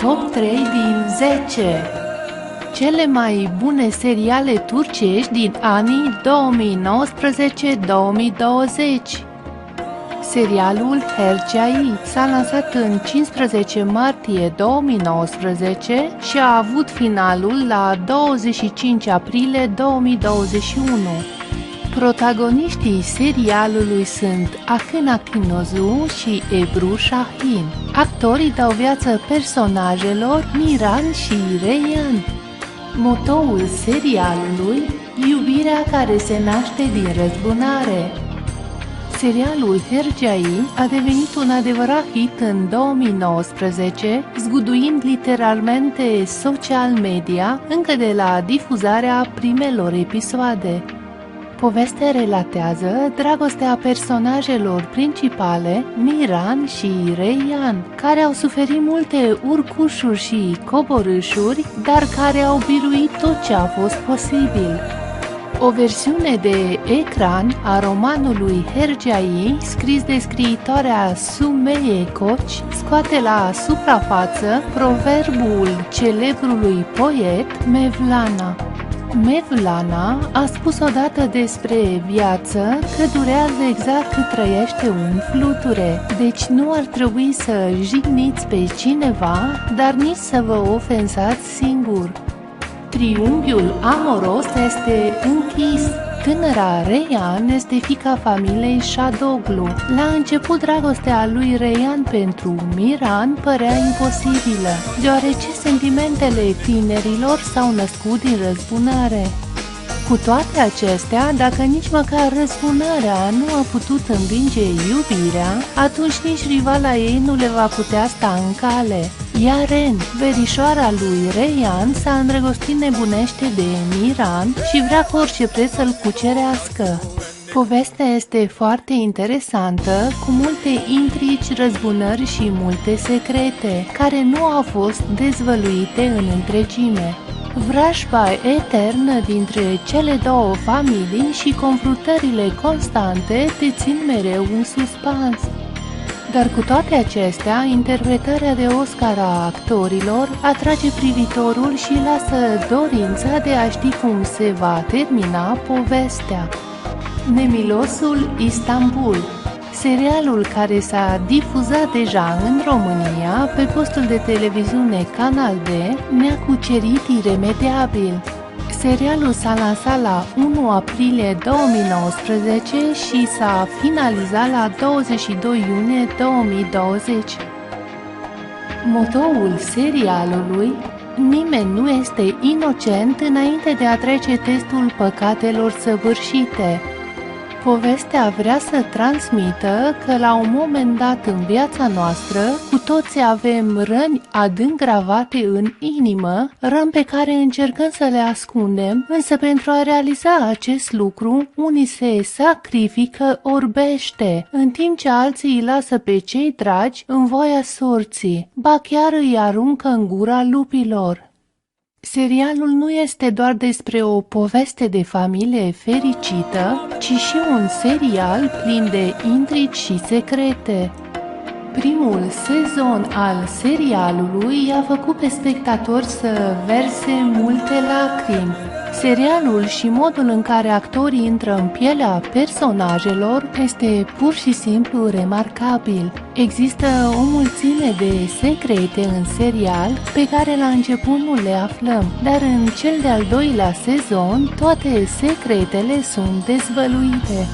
Top 3 din 10 cele mai bune seriale turcești din anii 2019-2020. Serialul Hercai s-a lansat în 15 martie 2019 și a avut finalul la 25 aprilie 2021. Protagoniștii serialului sunt Akın Akınozu și Ebru Şahin. Actorii dau viață personajelor Miran și Reyhan. Motoul serialului: iubirea care se naște din răzbunare. Serialul Hercai a devenit un adevărat hit în 2019, zguduind literalmente social media încă de la difuzarea primelor episoade. Povestea relatează dragostea personajelor principale, Miran și Reyhan, care au suferit multe urcușuri și coborâșuri, dar care au biruit tot ce a fost posibil. O versiune de ecran a romanului Hercai, scris de scriitoarea Sümeyye Koç, scoate la suprafață proverbul celebrului poet Mevlana. Mevlana a spus odată despre viață că durează exact cât trăiește un fluture, deci nu ar trebui să jigniți pe cineva, dar nici să vă ofensați singur. Triunghiul amoros este închis. Tânăra Reyhan este fiica familiei Şadoglu. La început, dragostea lui Reyhan pentru Miran părea imposibilă, deoarece sentimentele tinerilor s-au născut din răzbunare. Cu toate acestea, dacă nici măcar răzbunarea nu a putut învinge iubirea, atunci nici rivala ei nu le va putea sta în cale. Yaren, verișoara lui Reyhan, s-a îndrăgostit nebunește de Miran și vrea cu orice preț să-l cucerească. Povestea este foarte interesantă, cu multe intrigi, răzbunări și multe secrete, care nu au fost dezvăluite în întregime. Vrajba eternă dintre cele două familii și confruntările constante te țin mereu în suspans. Dar cu toate acestea, interpretarea de Oscar a actorilor atrage privitorul și lasă dorința de a ști cum se va termina povestea. Nemilosul Istanbul. Serialul care s-a difuzat deja în România pe postul de televiziune Canal D ne-a cucerit iremediabil. Serialul s-a lansat la 1 aprilie 2019 și s-a finalizat la 22 iunie 2020. Motoul serialului: nimeni nu este inocent înainte de a trece testul păcatelor săvârșite. Povestea vrea să transmită că la un moment dat în viața noastră, cu toții avem răni adânc gravate în inimă, răni pe care încercăm să le ascundem, însă pentru a realiza acest lucru, unii se sacrifică orbește, în timp ce alții îi lasă pe cei dragi în voia sorții, ba chiar îi aruncă în gura lupilor. Serialul nu este doar despre o poveste de familie fericită, ci și un serial plin de intrigi și secrete. Primul sezon al serialului a făcut pe spectator să verse multe lacrimi. Serialul și modul în care actorii intră în pielea personajelor este pur și simplu remarcabil. Există o mulțime de secrete în serial pe care la început nu le aflăm, dar în cel de-al doilea sezon toate secretele sunt dezvăluite.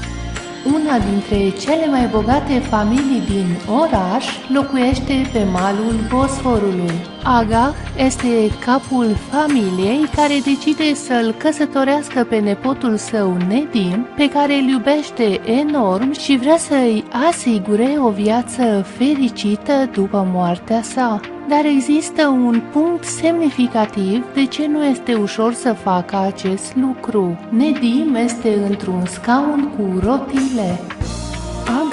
Una dintre cele mai bogate familii din oraș locuiește pe malul Bosforului. Agah este capul familiei care decide să-l căsătorească pe nepotul său Nedim, pe care îl iubește enorm și vrea să-i asigure o viață fericită după moartea sa. Dar există un punct semnificativ de ce nu este ușor să facă acest lucru. Nedim este într-un scaun cu rotile.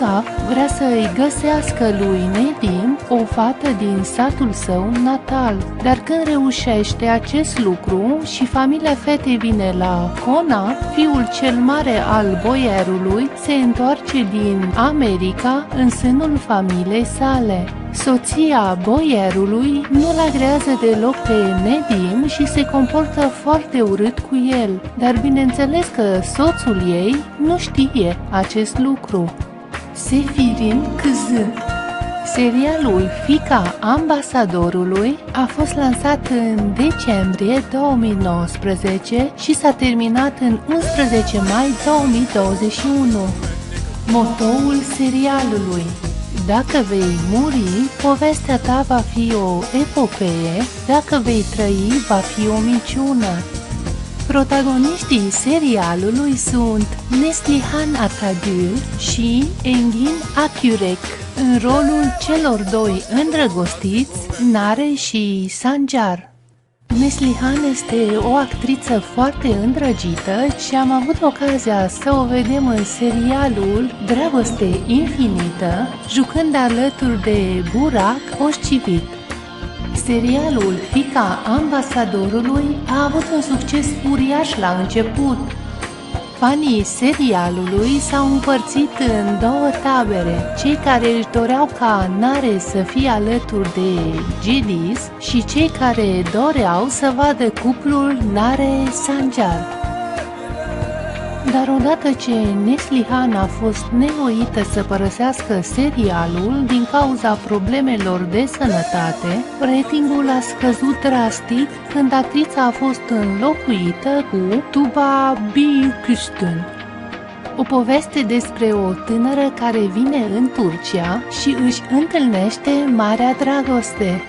fiica vrea să-i găsească lui Nedim o fată din satul său natal. Dar când reușește acest lucru și familia fetei vine la Cona, fiul cel mare al boierului se întoarce din America în sânul familiei sale. Soția boierului nu-l agrează deloc pe Nedim și se comportă foarte urât cu el, dar bineînțeles că soțul ei nu știe acest lucru. Sefirin Kızı. Serialul Fiica ambasadorului a fost lansat în decembrie 2019 și s-a terminat în 11 mai 2021. Motoul serialului: dacă vei muri, povestea ta va fi o epopee, dacă vei trăi, va fi o minciună. Protagoniștii serialului sunt Neslihan Atagül și Engin Akyürek, în rolul celor doi îndrăgostiți, Nare și Sancar. Neslihan este o actriță foarte îndrăgită și am avut ocazia să o vedem în serialul Dragoste infinită, jucând alături de Burak Özçivit. Serialul Fiica ambasadorului a avut un succes uriaș la început. Fanii serialului s-au împărțit în două tabere, cei care își doreau ca Nare să fie alături de Cediz și cei care doreau să vadă cuplul Nare-Sancar. Dar odată ce Neslihan a fost nevoită să părăsească serialul din cauza problemelor de sănătate, ratingul a scăzut drastic când actrița a fost înlocuită cu Tuba Büyüküstün. O poveste despre o tânără care vine în Turcia și își întâlnește marea dragoste.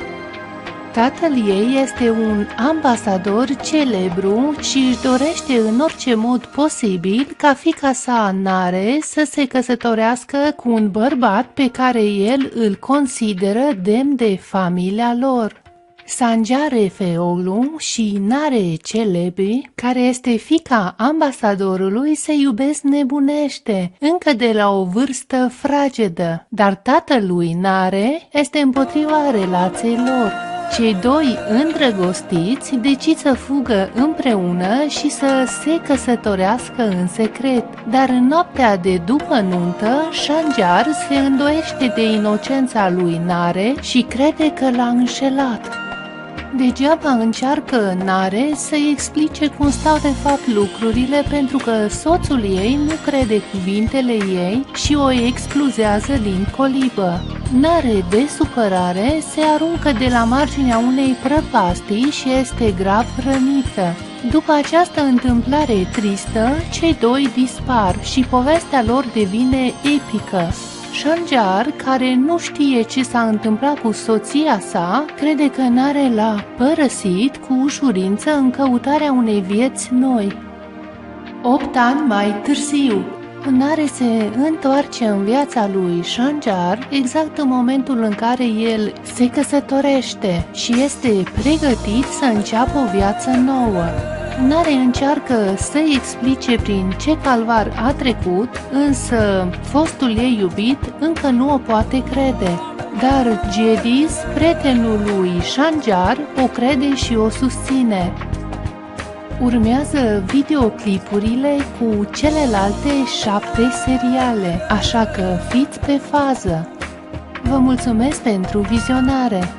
Tatăl ei este un ambasador celebru și își dorește în orice mod posibil ca fiica sa Nare să se căsătorească cu un bărbat pe care el îl consideră demn de familia lor. Sancar Efeoglu și Nare Çelebi, care este fiica ambasadorului, se iubesc nebunește, încă de la o vârstă fragedă, dar tatălui Nare este împotriva relației lor. Cei doi îndrăgostiți decid să fugă împreună și să se căsătorească în secret, dar în noaptea de după nuntă, Sancar se îndoiește de inocența lui Nare și crede că l-a înșelat. Degeaba încearcă Nare să-i explice cum stau de fapt lucrurile, pentru că soțul ei nu crede cuvintele ei și o explozează din colibă. Nare, de supărare, se aruncă de la marginea unei prăpastii și este grav rănită. După această întâmplare tristă, cei doi dispar și povestea lor devine epică. Sancar, care nu știe ce s-a întâmplat cu soția sa, crede că Nare l-a părăsit cu ușurință în căutarea unei vieți noi. 8 ani mai târziu, Nare se întoarce în viața lui Sancar exact în momentul în care el se căsătorește și este pregătit să înceapă o viață nouă. Nare încearcă să-i explice prin ce calvar a trecut, însă fostul ei iubit încă nu o poate crede. Dar Cediz, prietenul lui Sancar, o crede și o susține. Urmează videoclipurile cu celelalte 7 seriale, așa că fiți pe fază! Vă mulțumesc pentru vizionare!